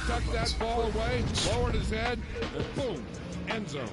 tucked that ball away, lowered his head, and boom, end zone.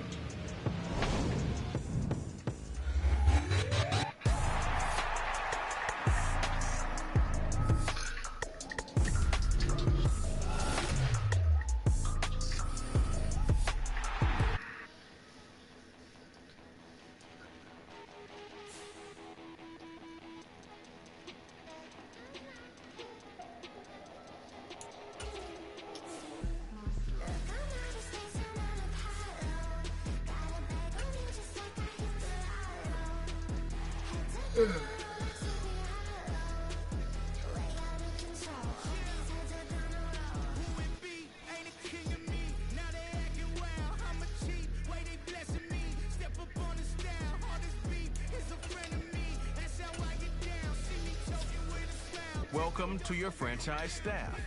Welcome to your franchise staff.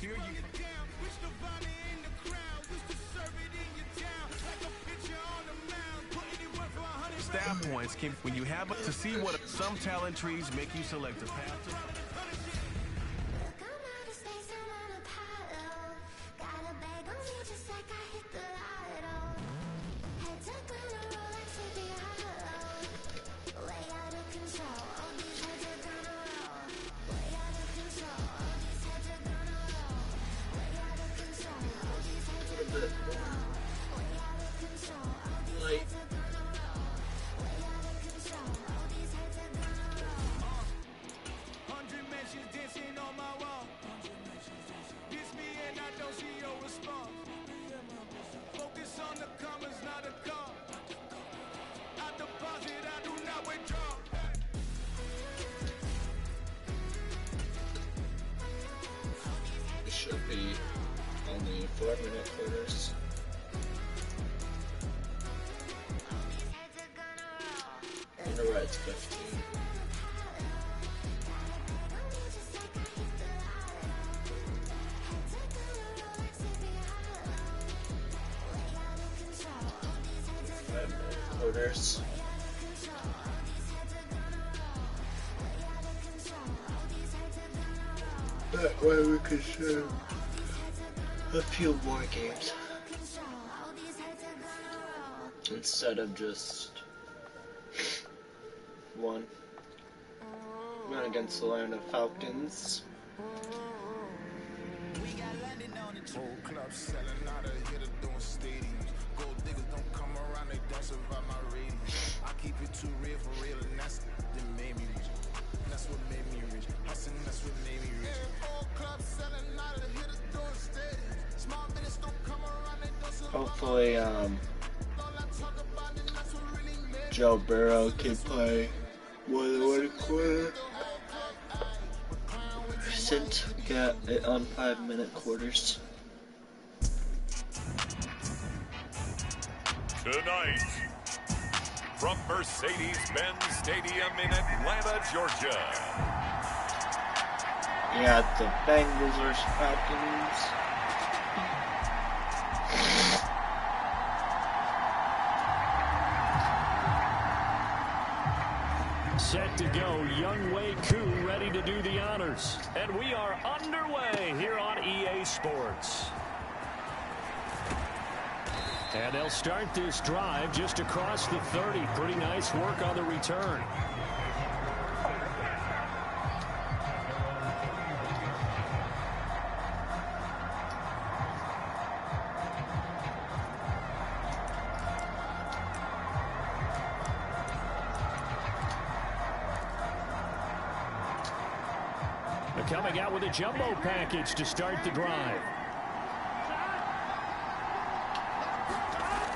Here you staff points came when you have to see what some talent trees make you select a path to. It should be only 4-minute quarters. On the right, it's 15. Quarters. That way we could show a few more games instead of just one. We went against the Atlanta Falcons. Whole club selling out of hitter doing stadiums. Gold diggers don't come around, they don't survive my ratings. I keep it too real for real, and that's that made me rich. That's what made me rich. Hustling, that's what made me rich. Whole club selling out of hitters doing stadiums. Small minutes don't come around, they don't survive. Hopefully, Joe Burrow can play more than one quarter. Since we got it on 5-minute quarters. Tonight, from Mercedes-Benz Stadium in Atlanta, Georgia. Yeah, the Bengals vs. Falcons. Set to go, Young Wei Koo ready to do the honors. And we are underway here on EA Sports. And they'll start this drive just across the 30. Pretty nice work on the return. Coming out with a jumbo package to start the drive.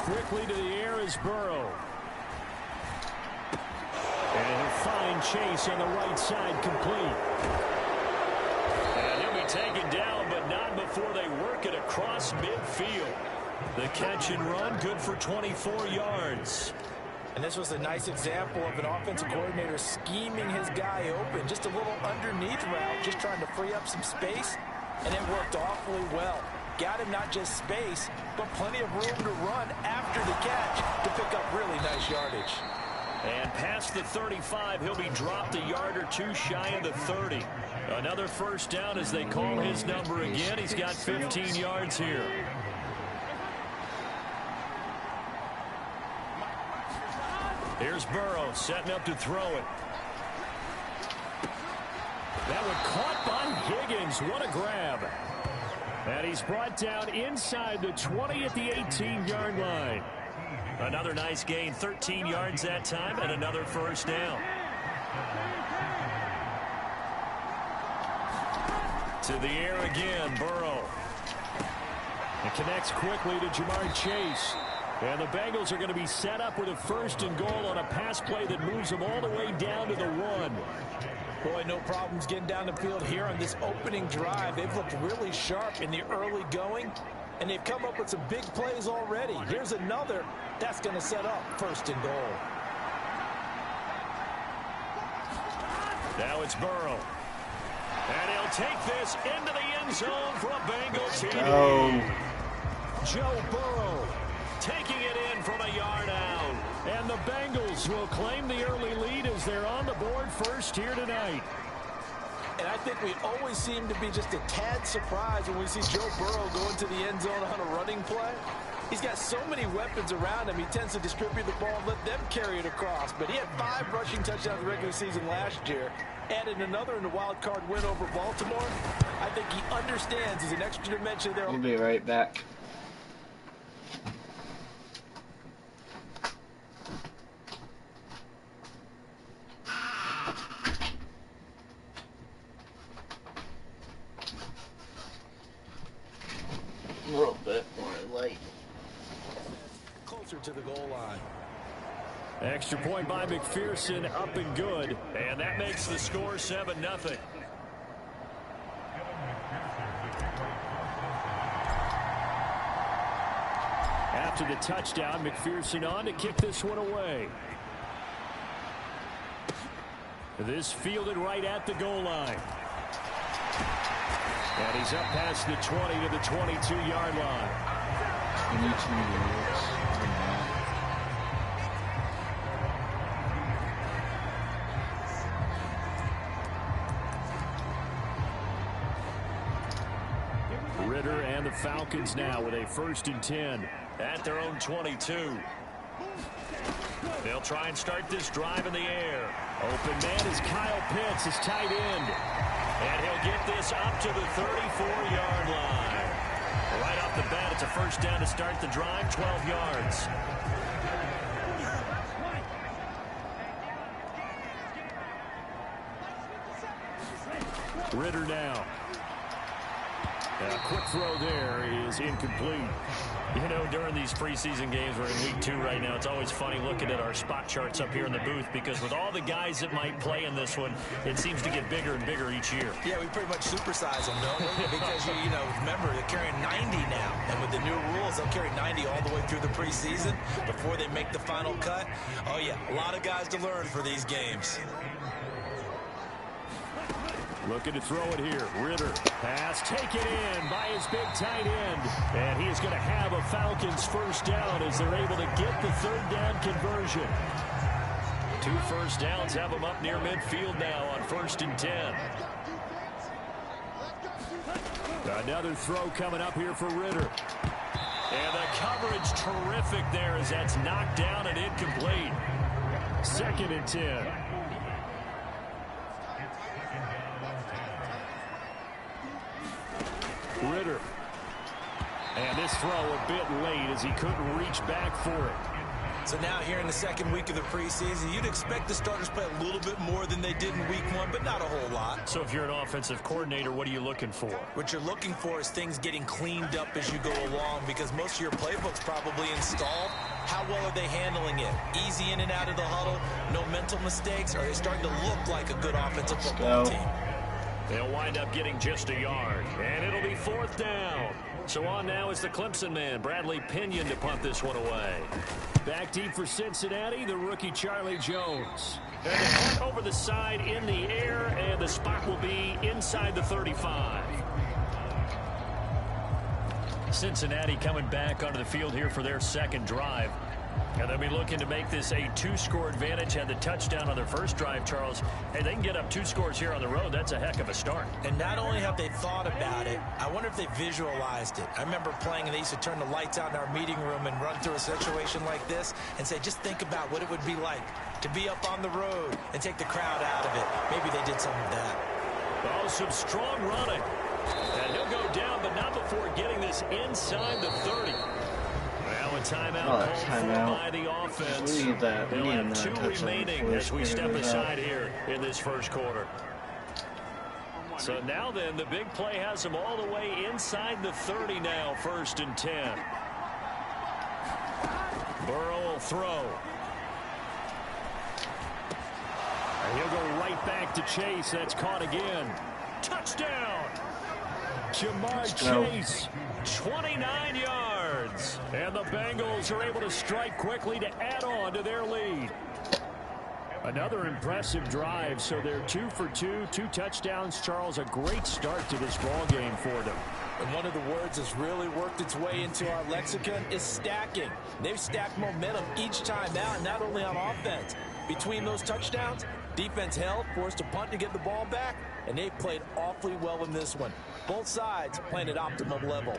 Quickly to the air is Burrow. And a fine chase on the right side complete. And he'll be taken down, but not before they work it across midfield. The catch and run good for 24 yards. And this was a nice example of an offensive coordinator scheming his guy open. Just a little underneath route, just trying to free up some space, and it worked awfully well. Got him not just space, but plenty of room to run after the catch to pick up really nice yardage. And past the 35, he'll be dropped a yard or two shy of the 30. Another first down as they call his number again. He's got 15 yards here. Here's Burrow setting up to throw it. That one caught by Higgins. What a grab. And he's brought down inside the 20 at the 18-yard line. Another nice gain, 13 yards that time, and another first down. To the air again, Burrow. It connects quickly to Jamar Chase. And the Bengals are going to be set up with a first and goal on a pass play that moves them all the way down to the 1. Boy, no problems getting down the field here on this opening drive. They've looked really sharp in the early going, and they've come up with some big plays already. Here's another that's going to set up first and goal. Now it's Burrow. And he'll take this into the end zone for a Bengals TD. Joe Burrow taking it in from a yard out. And the Bengals will claim the early lead as they're on the board first here tonight. And I think we always seem to be just a tad surprised when we see Joe Burrow go into the end zone on a running play. He's got so many weapons around him. He tends to distribute the ball and let them carry it across. But he had 5 rushing touchdowns in the regular season last year. Added another in the wild card win over Baltimore. I think he understands he's an extra dimension there. We'll be right back. A little bit more light. Closer to the goal line. Extra point by McPherson, up and good. And that makes the score 7-0. After the touchdown, McPherson on to kick this one away. This fielded right at the goal line. And he's up past the 20 to the 22-yard line. 22 yards. Ritter and the Falcons now with a 1st and 10 at their own 22. They'll try and start this drive in the air. Open man is Kyle Pitts, his tight end. And he'll get this up to the 34-yard line. Right off the bat, it's a first down to start the drive, 12 yards. Ritter now. A quick throw there is incomplete. You know, during these preseason games, we're in week 2 right now. It's always funny looking at our spot charts up here in the booth because with all the guys that might play in this one, it seems to get bigger and bigger each year. Yeah, we pretty much supersize them, don't we? Because, you know, remember, they're carrying 90 now. And with the new rules, they'll carry 90 all the way through the preseason before they make the final cut. Oh, yeah, a lot of guys to learn for these games. Looking to throw it here. Ritter. Pass taken in by his big tight end. And he is going to have a Falcons first down as they're able to get the 3rd down conversion. 2 first downs have them up near midfield now on 1st and 10. Another throw coming up here for Ritter. And the coverage terrific there as that's knocked down and incomplete. 2nd and 10. Ritter. And this throw a bit late as he couldn't reach back for it. So now here in the 2nd week of the preseason, you'd expect the starters play a little bit more than they did in week 1, but not a whole lot. So if you're an offensive coordinator, what are you looking for? What you're looking for is things getting cleaned up as you go along because most of your playbook's probably installed. How well are they handling it? Easy in and out of the huddle, no mental mistakes? Are they starting to look like a good offensive football team? They'll wind up getting just a yard, and it'll be 4th down. So on now is the Clemson man, Bradley Pinion, to punt this one away. Back deep for Cincinnati, the rookie Charlie Jones. And the punt over the side in the air, and the spot will be inside the 35. Cincinnati coming back onto the field here for their 2nd drive. And they'll be looking to make this a 2-score advantage. Had the touchdown on their first drive, Charles. Hey, they can get up 2 scores here on the road. That's a heck of a start. And not only have they thought about it, I wonder if they visualized it. I remember playing, and they used to turn the lights out in our meeting room and run through a situation like this and say, just think about what it would be like to be up on the road and take the crowd out of it. Maybe they did some of that. Oh, some strong running. And he'll go down, but not before getting this inside the 30. Now a timeout called by the offense. We need that. They'll have 2 remaining as we step aside here in this first quarter. So now then, the big play has them all the way inside the 30 now, 1st and 10. Burrow will throw. And he'll go right back to Chase. That's caught again. Touchdown! Jamar Chase, 29 yards. And the Bengals are able to strike quickly to add on to their lead. Another impressive drive, so they're 2 for 2, 2 touchdowns. Charles, a great start to this ball game for them. And one of the words that's really worked its way into our lexicon is stacking. They've stacked momentum each time out, not only on offense. Between those touchdowns, defense held, forced a punt to get the ball back, and they played awfully well in this one. Both sides playing at optimum level.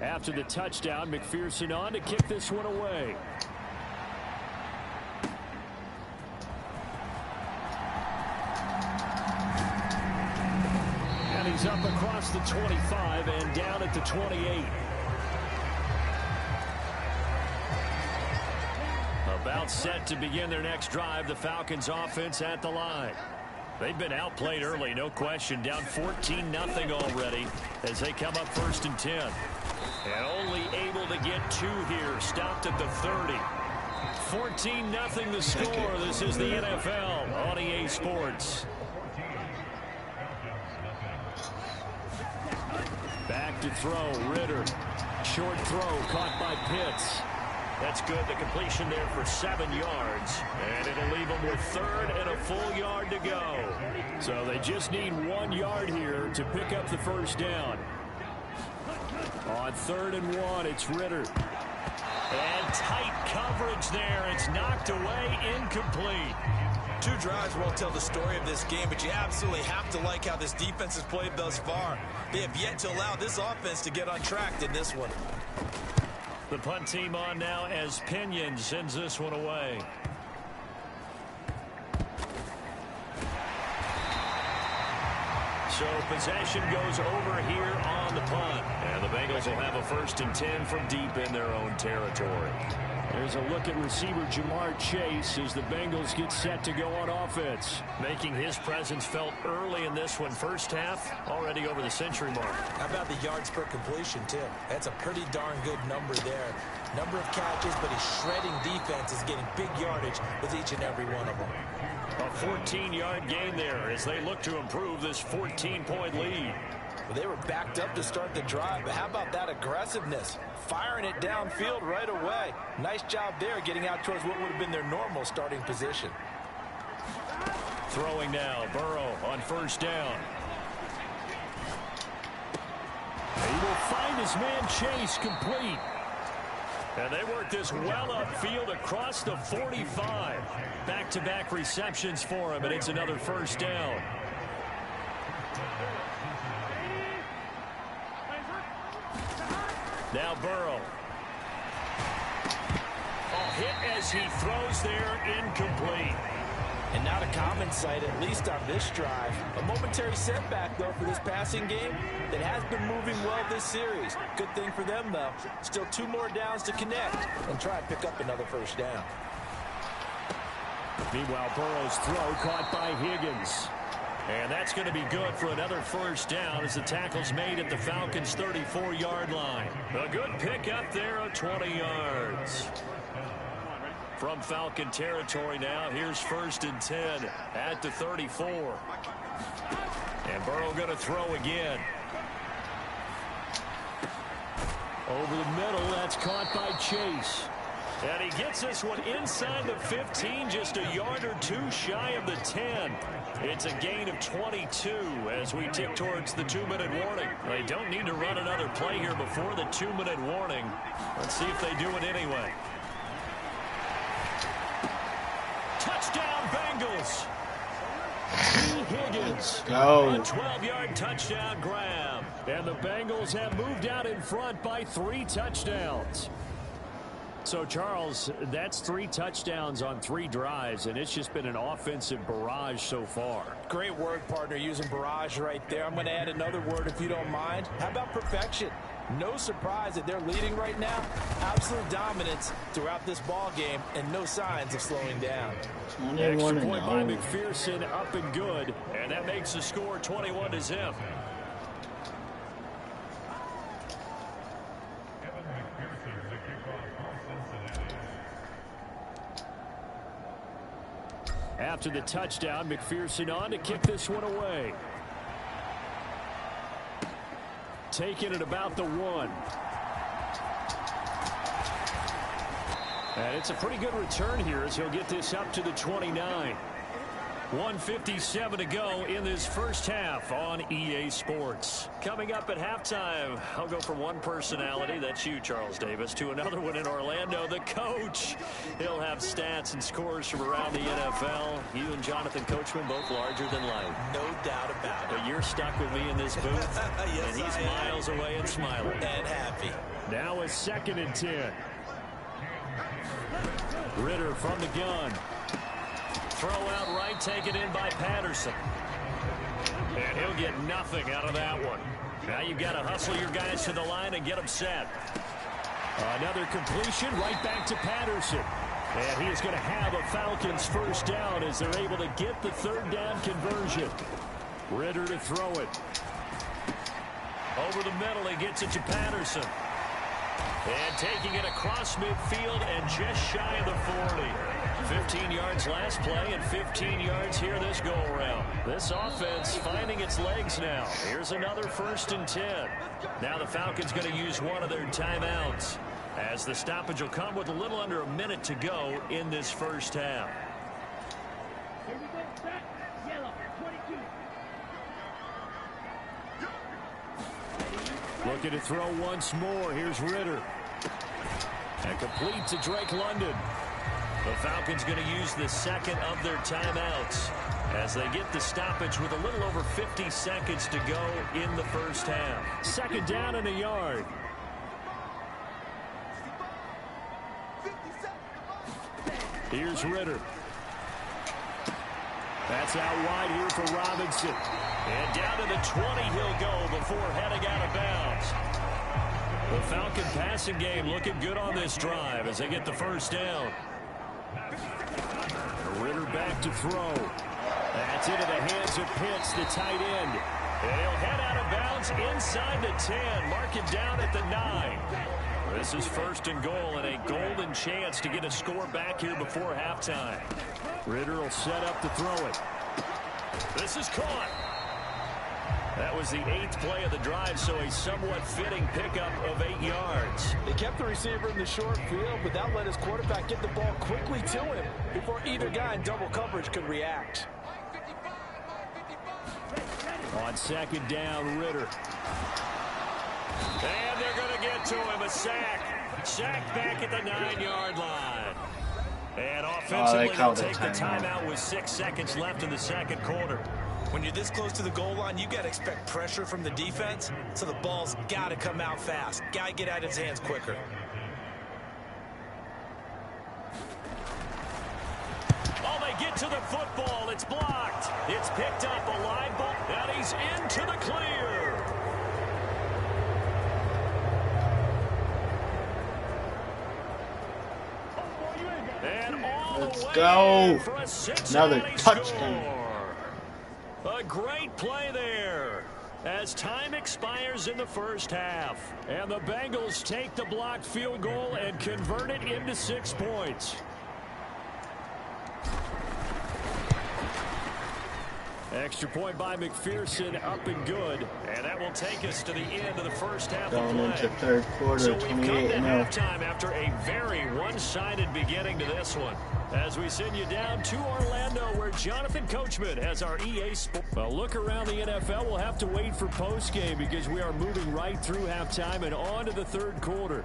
After the touchdown, McPherson on to kick this one away. And he's up across the 25 and down at the 28. About set to begin their next drive, the Falcons offense at the line. They've been outplayed early, no question. Down 14-0 already as they come up 1st and 10. And only able to get 2 here. Stopped at the 30. 14-0 the score. This is the NFL on EA Sports. Back to throw. Ritter. Short throw caught by Pitts. That's good. The completion there for 7 yards. And it'll leave them with 3rd and a full yard to go. So they just need 1 yard here to pick up the first down. On 3rd and 1, it's Ritter. And tight coverage there. It's knocked away, incomplete. 2 drives won't tell the story of this game, but you absolutely have to like how this defense has played thus far. They have yet to allow this offense to get on track in this one. The punt team on now as Pinion sends this one away. So possession goes over here on the punt. And the Bengals will have a 1st and 10 from deep in their own territory. There's a look at receiver Jamar Chase as the Bengals get set to go on offense. Making his presence felt early in this one. First half, already over the century mark. How about the yards per completion, too? That's a pretty darn good number there. Number of catches, but his shredding defense is getting big yardage with each and every one of them. A 14-yard gain there as they look to improve this 14-point lead. Well, they were backed up to start the drive, but how about that aggressiveness? Firing it downfield right away. Nice job there getting out towards what would have been their normal starting position. Throwing now, Burrow on 1st down. He will find his man Chase complete. And they work this well upfield across the 45. Back-to-back receptions for him, and it's another 1st down. Now Burrow. Hit as he throws there, incomplete. And not a common sight, at least on this drive. A momentary setback, though, for this passing game that has been moving well this series. Good thing for them, though. Still 2 more downs to connect and try and pick up another 1st down. Meanwhile, Burrow's throw caught by Higgins. And that's going to be good for another 1st down as the tackle's made at the Falcons' 34-yard line. A good pickup there of 20 yards. From Falcon territory now, here's 1st and 10 at the 34. And Burrow going to throw again. Over the middle, that's caught by Chase. And he gets this one inside the 15, just a yard or two shy of the 10. It's a gain of 22 as we tick towards the 2-minute warning. They don't need to run another play here before the 2-minute warning. Let's see if they do it anyway. Touchdown, Bengals. T. Higgins. Go. A 12-yard touchdown grab. And the Bengals have moved out in front by 3 touchdowns. So, Charles, that's 3 touchdowns on 3 drives, and it's just been an offensive barrage so far. Great word, partner, using barrage right there. I'm going to add another word if you don't mind. How about perfection? No surprise that they're leading right now. Absolute dominance throughout this ball game, and no signs of slowing down. Extra point by McPherson, up and good, and that makes the score 21-0. After the touchdown, McPherson on to kick this one away. Taking it about the 1. And it's a pretty good return here as he'll get this up to the 29. 1:57 to go in this first half on EA Sports. Coming up at halftime, I'll go from one personality, that's you, Charles Davis, to another one in Orlando, the coach. He'll have stats and scores from around the NFL. You and Jonathan Coachman both larger than life. No doubt about it. But you're stuck with me in this booth, yes, and he's miles away and smiling. And happy. Now a 2nd and 10. Ritter from the gun. Throw out right, taken in by Patterson. And he'll get nothing out of that one. Now you've got to hustle your guys to the line and get them set. Another completion right back to Patterson. And he is going to have a Falcons first down as they're able to get the 3rd down conversion. Ritter to throw it. Over the middle, he gets it to Patterson. And taking it across midfield and just shy of the 40. 15 yards last play and 15 yards here this go-around. This offense finding its legs now. Here's another 1st and 10. Now the Falcons going to use one of their timeouts as the stoppage will come with a little under a minute to go in this first half. Looking to throw once more. Here's Ritter. And complete to Drake London. The Falcons going to use the 2nd of their timeouts as they get the stoppage with a little over 50 seconds to go in the first half. 2nd down and a yard. Here's Ritter. That's out wide here for Robinson. And down to the 20 he'll go before heading out of bounds. The Falcon passing game looking good on this drive as they get the first down. Ritter back to throw. That's into the hands of Pitts, the tight end. And he'll head out of bounds inside the 10. Mark it down at the 9. This is 1st and goal and a golden chance to get a score back here before halftime. Ritter will set up to throw it. This is caught. That was the 8th play of the drive, so a somewhat fitting pickup of 8 yards. They kept the receiver in the short field, but that let his quarterback get the ball quickly to him before either guy in double coverage could react. On 2nd down, Ritter. And they're going to get to him, a sack. Sack back at the 9-yard line. And offensively, they'll take the timeout with 6 seconds left in the 2nd quarter. When you're this close to the goal line, you got to expect pressure from the defense, so the ball's got to come out fast. Got to get out of his hands quicker. Oh, they get to the football. It's blocked. It's picked up, a live ball, and he's into the clear. And all Let's the way go. for a Another Cincinnati touchdown. score. A great play there as time expires in the first half. And the Bengals take the blocked field goal and convert it into 6 points. Extra point by McPherson, up and good. And that will take us to the end of the first half Going of into play. third quarter, So we've come to 28-0. halftime after a very one-sided beginning to this one. As we send you down to Orlando, where Jonathan Coachman has our EA Sports. Well, look around the NFL. We'll have to wait for postgame because we are moving right through halftime and on to the third quarter.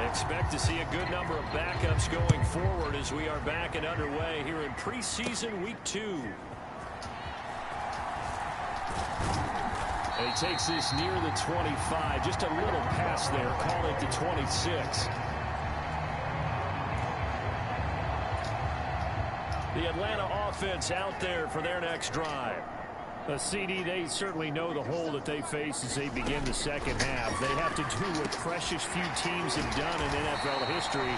Expect to see a good number of backups going forward as we are back and underway here in preseason week 2. And he takes this near the 25. Just a little pass there. Call it to 26. The Atlanta offense out there for their next drive. CD, they certainly know the hole that they face as they begin the second half. They have to do what precious few teams have done in NFL history.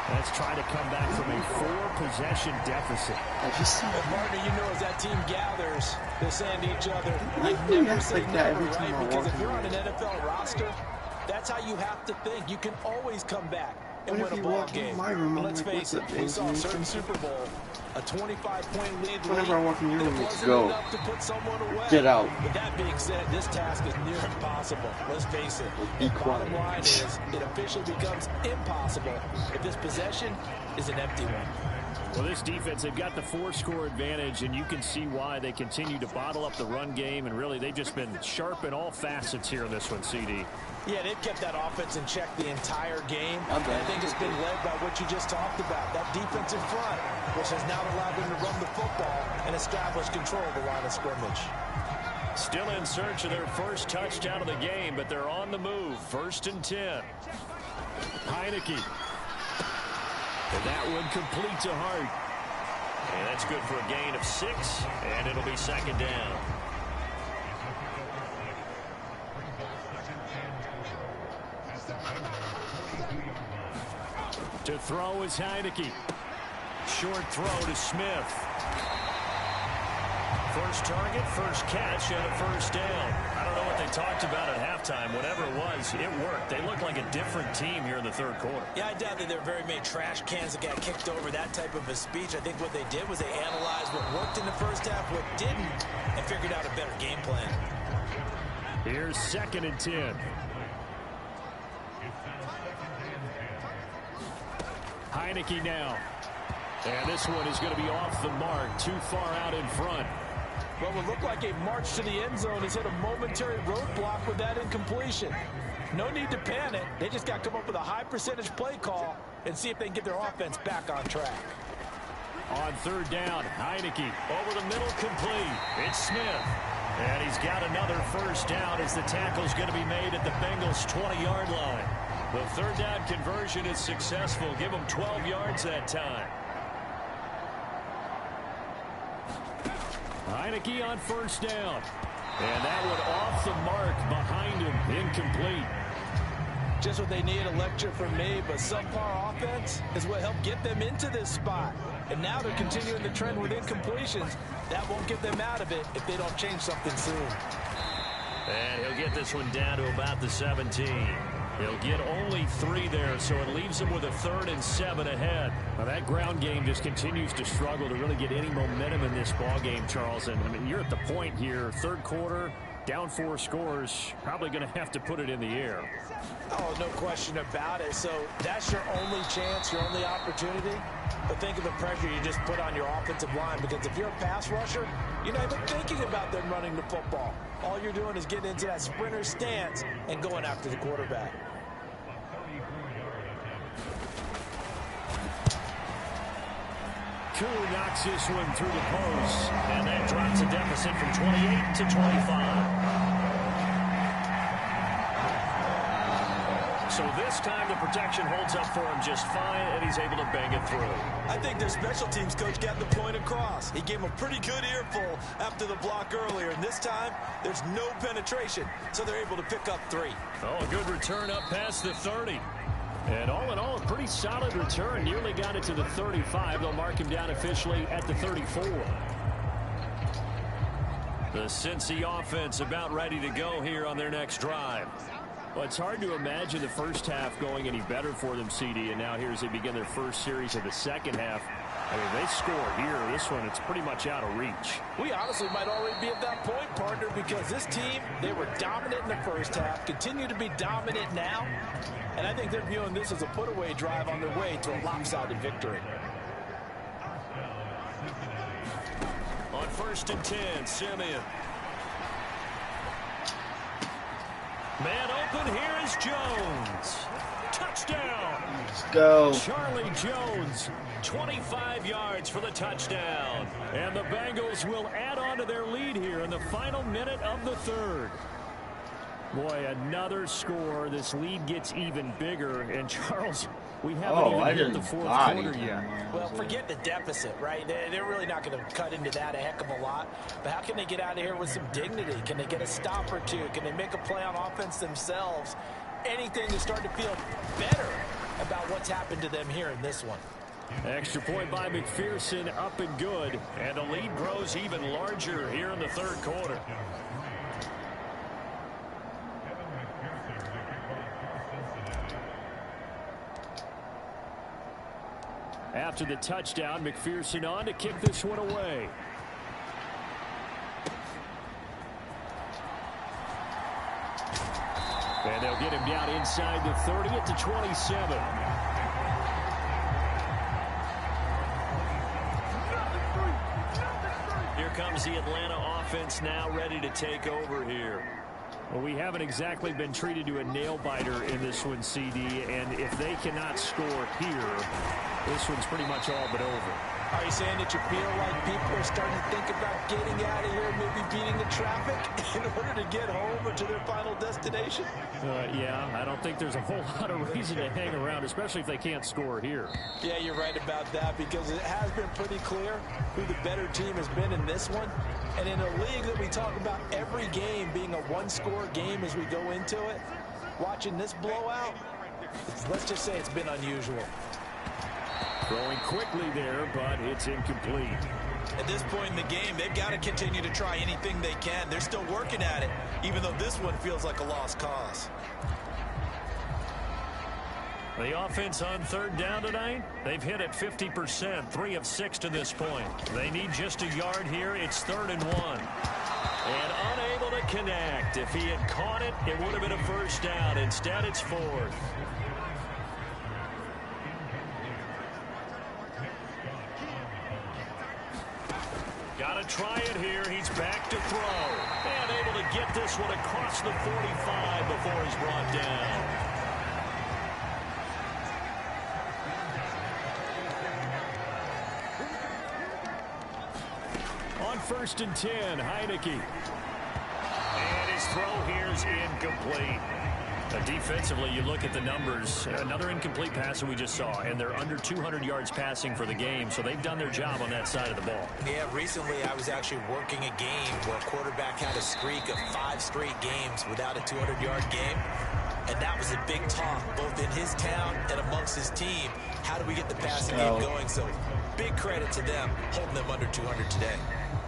That's try to come back from a 4-possession deficit. Martin, you know, as that team gathers, they're saying to each other, I never say like that never, every time right? I Because walk if you're on in. an NFL roster, that's how you have to think. You can always come back and What win if a you ball walk in game. my room, I'm Let's like, face what's it, up, we saw a James? certain Super Bowl, a 25-point lead. Whenever I walk in your room, it let's wasn't go. enough to put someone away. Get out. But that being said, this task is near impossible. Let's face it. Be The bottom quiet. line is it officially becomes impossible if this possession is an empty one. Well, this defense, they've got the 4-score advantage, and you can see why they continue to bottle up the run game, and really they've just been sharp in all facets here in this one, CD. Yeah, they've kept that offense in check the entire game. Okay. And I think it's been led by what you just talked about, that defensive front, which has now allowed them to run the football and establish control of the line of scrimmage. Still in search of their first touchdown of the game, but they're on the move. 1st and 10. Heineke. And that one complete to Hart. And that's good for a gain of 6, and it'll be 2nd down. To throw is Heineke. Short throw to Smith. First target, first catch, and a 1st down. I don't know what they talked about at halftime. Whatever it was, it worked. They look like a different team here in the third quarter. Yeah, I doubt that there were very many trash cans that got kicked over, that type of a speech. I think what they did was they analyzed what worked in the first half, what didn't, and figured out a better game plan. Here's 2nd and 10. Heineke now. And this one is going to be off the mark, too far out in front. Well, it looked like a march to the end zone has hit a momentary roadblock with that incompletion. No need to panic. They just got to come up with a high percentage play call and see if they can get their offense back on track. On 3rd down, Heineke over the middle, complete. It's Smith. And he's got another 1st down as the tackle's going to be made at the Bengals' 20-yard line. The 3rd down conversion is successful. Give them 12 yards that time. Heineke on 1st down. And that one off the mark behind him. Incomplete. Just what they need, a lecture from me, but subpar offense is what helped get them into this spot. And now they're continuing the trend with incompletions. That won't get them out of it if they don't change something soon. And he'll get this one down to about the 17. He'll get only 3 there, so it leaves him with a 3rd and 7 ahead. Now that ground game just continues to struggle to really get any momentum in this ball game, Charles. And I mean, you're at the point here, 3rd quarter, down 4 scores, probably going to have to put it in the air. Oh, no question about it. So that's your only chance, your only opportunity. But think of the pressure you just put on your offensive line, because if you're a pass rusher, you're not even thinking about them running the football. All you're doing is getting into that sprinter stance and going after the quarterback. Koo knocks this one through the post, and that drops a deficit from 28 to 25. So this time the protection holds up for him just fine, and he's able to bang it through. I think their special teams coach got the point across. He gave him a pretty good earful after the block earlier, and this time there's no penetration, so they're able to pick up 3. Oh, a good return up past the 30. And all in all, a pretty solid return. Nearly got it to the 35. They'll mark him down officially at the 34. The Cincy offense about ready to go here on their next drive. Well, it's hard to imagine the first half going any better for them, CD, and now here as they begin their first series of the second half. I mean, they score here. This one, it's pretty much out of reach. We honestly might already be at that point, partner, because this team, they were dominant in the first half, continue to be dominant now, and I think they're viewing this as a put-away drive on their way to a lopsided victory. On 1st and 10, Simeon. Man open, here is Jones. Touchdown. Let's go. Charlie Jones, 25 yards for the touchdown. And the Bengals will add on to their lead here in the final minute of the third. Boy, another score. This lead gets even bigger. And Charles, we haven't even hit the fourth quarter yet. Well, forget the deficit, right? They're really not going to cut into that a heck of a lot. But how can they get out of here with some dignity? Can they get a stop or two? Can they make a play on offense themselves? Anything to start to feel better about what's happened to them here in this one. Extra point by McPherson, up and good. And the lead grows even larger here in the third quarter. After the touchdown, McPherson on to kick this one away. And they'll get him down inside the 30 at the 27. Here comes the Atlanta offense now ready to take over here. Well, we haven't exactly been treated to a nail-biter in this one, CD, and if they cannot score here, this one's pretty much all but over. Are you saying that you feel like people are starting to think about getting out of here, maybe beating the traffic in order to get home or to their final destination? Yeah, I don't think there's a whole lot of reason to hang around, especially if they can't score here. Yeah, you're right about that, because it has been pretty clear who the better team has been in this one. And in a league that we talk about every game being a one-score game as we go into it, watching this blowout, let's just say it's been unusual. Throwing quickly there, but it's incomplete. At this point in the game, they've got to continue to try anything they can. They're still working at it, even though this one feels like a lost cause. The offense on third down tonight, they've hit it 50%, 3 of 6 to this point. They need just a yard here. It's 3rd and 1. And unable to connect. If he had caught it, it would have been a first down. Instead, it's 4th. Got to try it here. He's back to throw. And able to get this one across the 45 before he's brought down. On 1st and 10, Heineke. And his throw here is incomplete. Defensively, you look at the numbers. Another incomplete pass that we just saw, and they're under 200 yards passing for the game, so they've done their job on that side of the ball. Yeah, recently I was actually working a game where a quarterback had a streak of 5 straight games without a 200-yard game, and that was a big talk, both in his town and amongst his team. How do we get the passing game going? So big credit to them holding them under 200 today.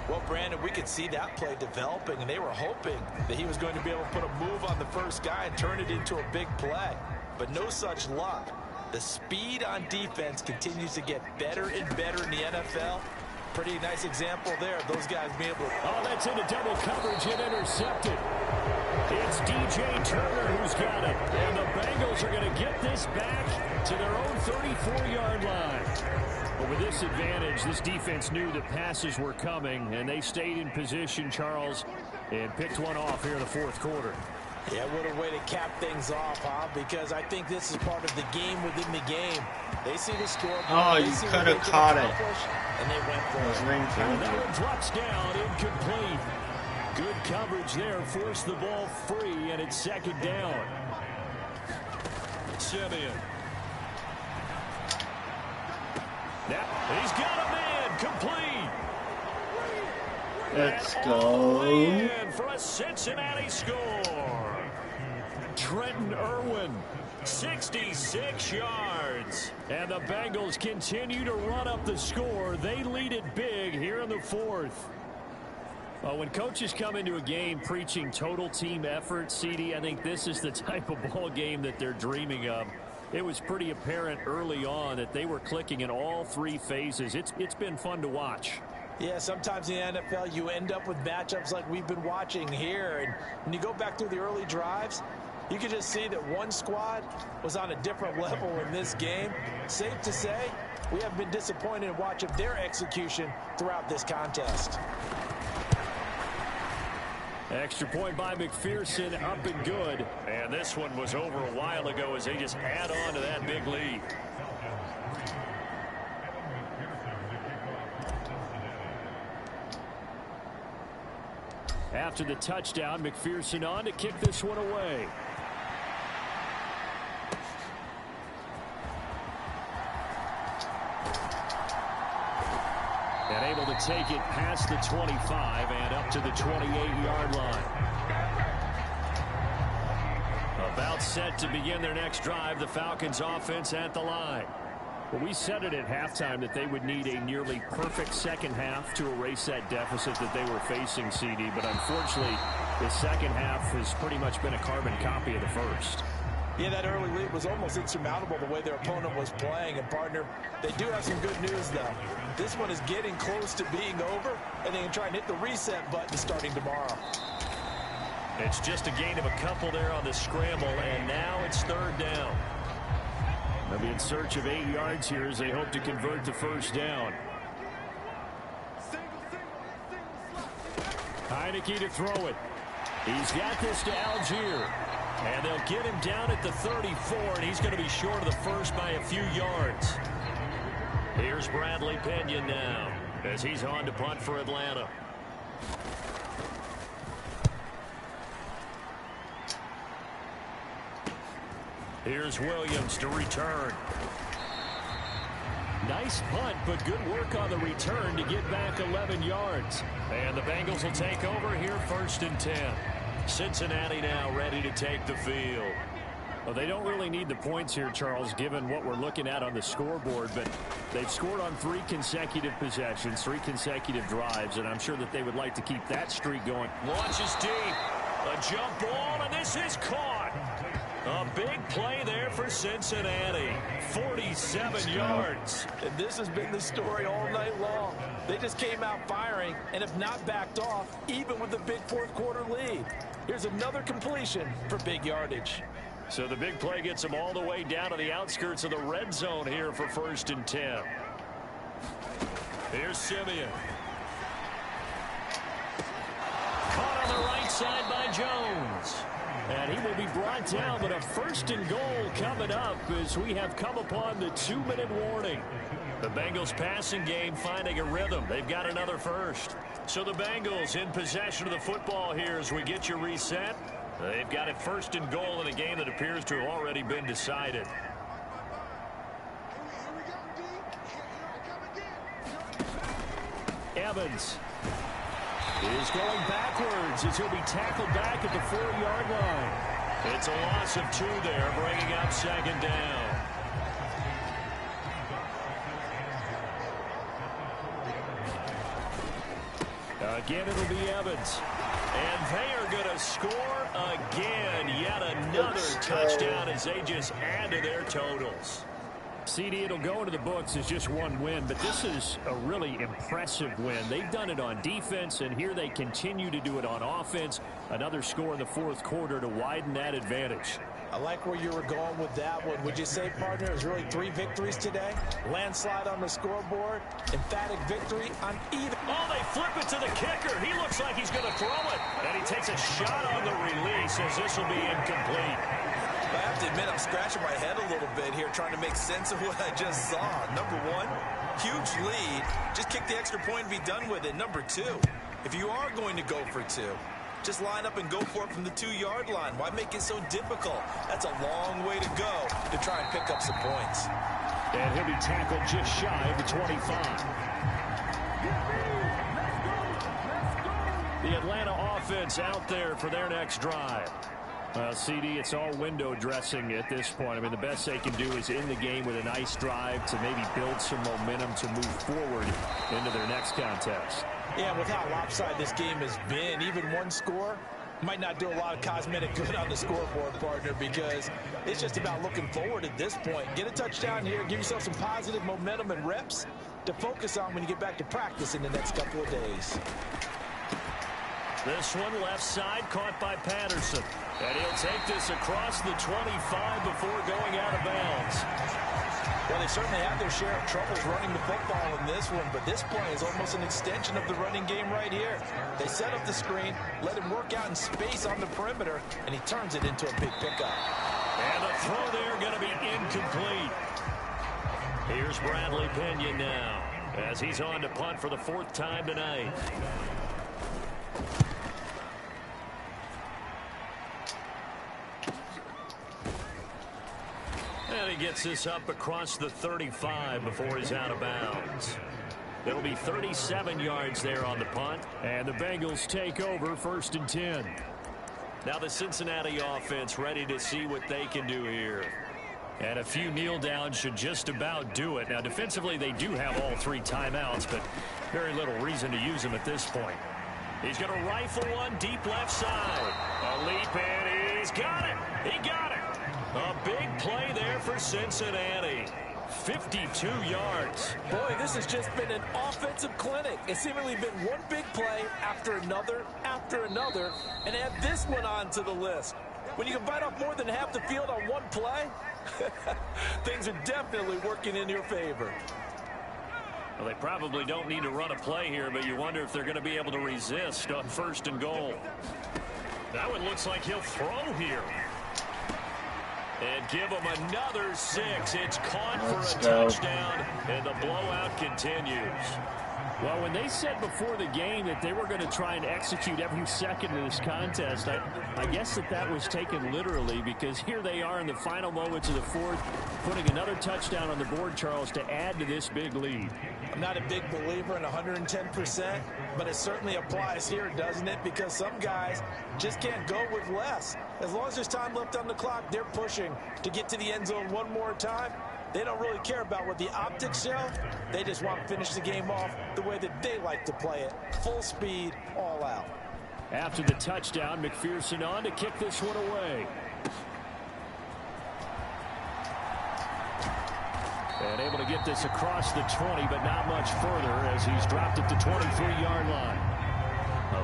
Well, Brandon, we could see that play developing, and they were hoping that he was going to be able to put a move on the first guy and turn it into a big play. But no such luck. The speed on defense continues to get better and better in the NFL. Pretty nice example there of those guys being able to... Oh, that's into double coverage and intercepted. It's DJ Turner who's got it. And the Bengals are going to get this back to their own 34-yard line. But with this advantage, this defense knew that passes were coming, and they stayed in position, Charles, and picked one off here in the fourth quarter. Yeah, what a way to cap things off, huh? Because I think this is part of the game within the game. They see the score. Oh, you could have caught it. And they went for it. And that one drops down, incomplete. Good coverage there, forced the ball free, and it's 2nd down. Simeon. Now, he's got a man, complete. Let's and go. All the way in for a Cincinnati score. Trenton Irwin, 66 yards. And the Bengals continue to run up the score. They lead it big here in the 4th. Well, when coaches come into a game preaching total team effort, CD, I think this is the type of ball game that they're dreaming of. It was pretty apparent early on that they were clicking in all three phases. It's been fun to watch. Yeah, sometimes in the NFL you end up with matchups like we've been watching here. And when you go back through the early drives, you can just see that one squad was on a different level in this game. Safe to say, we have been disappointed in watching their execution throughout this contest. Extra point by McPherson, up and good. And this one was over a while ago as they just add on to that big lead. After the touchdown, McPherson on to kick this one away. And able to take it past the 25 and up to the 28-yard line. About set to begin their next drive, the Falcons offense at the line. Well, we said it at halftime that they would need a nearly perfect second half to erase that deficit that they were facing, CD. But unfortunately, the second half has pretty much been a carbon copy of the first. Yeah, that early lead was almost insurmountable the way their opponent was playing. And, partner, they do have some good news, though. This one is getting close to being over, and they can try and hit the reset button starting tomorrow. It's just a gain of a couple there on the scramble, and now it's third down. They'll be in search of 8 yards here as they hope to convert the first down. Heineke to throw it. He's got this to Algier. And they'll get him down at the 34, and he's going to be short of the first by a few yards. Here's Bradley Pinion now as he's on to punt for Atlanta. Here's Williams to return. Nice punt, but good work on the return to get back 11 yards. And the Bengals will take over here, 1st and 10. Cincinnati now ready to take the field. Well, they don't really need the points here, Charles, given what we're looking at on the scoreboard, but they've scored on 3 consecutive possessions, 3 consecutive drives, and I'm sure that they would like to keep that streak going. Launches deep, a jump ball, and this is caught. A big play there for Cincinnati, 47 yards. And this has been the story all night long. They just came out firing and have not backed off, even with the big fourth-quarter lead. Here's another completion for big yardage. So the big play gets them all the way down to the outskirts of the red zone here for 1st and 10. Here's Simeon. Caught on the right side by Jones. And he will be brought down, but a 1st and goal coming up as we have come upon the 2-minute warning. The Bengals passing game finding a rhythm. They've got another first. So the Bengals in possession of the football here as we get you reset. They've got it 1st and goal in a game that appears to have already been decided. Evans is going backwards as he'll be tackled back at the 4-yard line. It's a loss of 2 there, bringing up 2nd down. Again, it'll be Evans. And they are going to score again. Yet another touchdown as they just add to their totals. CD, it'll go into the books as just one win, but this is a really impressive win. They've done it on defense, and here they continue to do it on offense. Another score in the 4th quarter to widen that advantage. I like where you were going with that one. Would you say, partner, it was really 3 victories today? Landslide on the scoreboard, emphatic victory on either. Oh, they flip it to the kicker. He looks like he's going to throw it, and he takes a shot on the release as this will be incomplete. I have to admit, I'm scratching my head a little bit here trying to make sense of what I just saw. Number 1, huge lead. Just kick the extra point and be done with it. Number 2, if you are going to go for 2, just line up and go for it from the 2-yard line. Why make it so difficult? That's a long way to go to try and pick up some points. And he'll be tackled just shy of the 25. The Atlanta offense out there for their next drive. Well, CD, it's all window dressing at this point. I mean, the best they can do is in the game with a nice drive to maybe build some momentum to move forward into their next contest. Yeah, with how lopsided this game has been, even one score might not do a lot of cosmetic good on the scoreboard, partner, because it's just about looking forward at this point. Get a touchdown here, give yourself some positive momentum and reps to focus on when you get back to practice in the next couple of days. This one left side caught by Patterson. And he'll take this across the 25 before going out of bounds. Well, they certainly had their share of troubles running the football in this one, but this play is almost an extension of the running game right here. They set up the screen, let him work out in space on the perimeter, and he turns it into a big pickup. And the throw there going to be incomplete. Here's Bradley Pinion now as he's on to punt for the 4th time tonight. And he gets this up across the 35 before he's out of bounds. It'll be 37 yards there on the punt. And the Bengals take over 1st and 10. Now the Cincinnati offense ready to see what they can do here. And a few kneel downs should just about do it. Now defensively they do have all 3 timeouts, but very little reason to use them at this point. He's going to rifle one deep left side. A leap and he's got it. He got it. A big play there for Cincinnati. 52 yards. Boy, this has just been an offensive clinic. It's seemingly been one big play after another, and add this one onto the list. When you can bite off more than half the field on one play, things are definitely working in your favor. Well, they probably don't need to run a play here, but you wonder if they're going to be able to resist on 1st and goal. That one looks like he'll throw here. And give him another 6. It's caught for a touchdown, and the blowout continues. Well, when they said before the game that they were going to try and execute every second of this contest, I guess that was taken literally, because here they are in the final moments of the 4th, putting another touchdown on the board, Charles, to add to this big lead. I'm not a big believer in 110%, but it certainly applies here, doesn't it? Because some guys just can't go with less. As long as there's time left on the clock, they're pushing to get to the end zone one more time. They don't really care about what the optics show. They just want to finish the game off the way that they like to play it. Full speed, all out. After the touchdown, McPherson on to kick this one away. And able to get this across the 20, but not much further as he's dropped at the 23-yard line.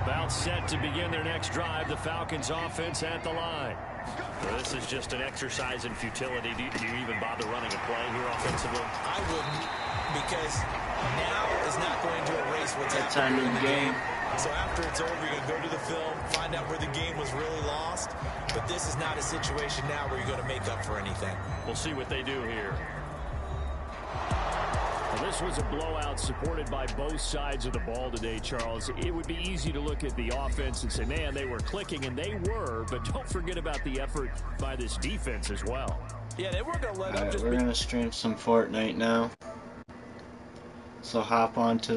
About set to begin their next drive, the Falcons offense at the line. Well, this is just an exercise in futility. Do you even bother running a play here offensively? I wouldn't, because now is not going to erase what's happening in the game. So after it's over, you're going to go to the film, find out where the game was really lost. But this is not a situation now where you're going to make up for anything. We'll see what they do here. Well, this was a blowout supported by both sides of the ball today, Charles. It would be easy to look at the offense and say, man, they were clicking, and they were, but don't forget about the effort by this defense as well. Yeah, they weren't going to let up. We're going to stream some Fortnite now. So hop on to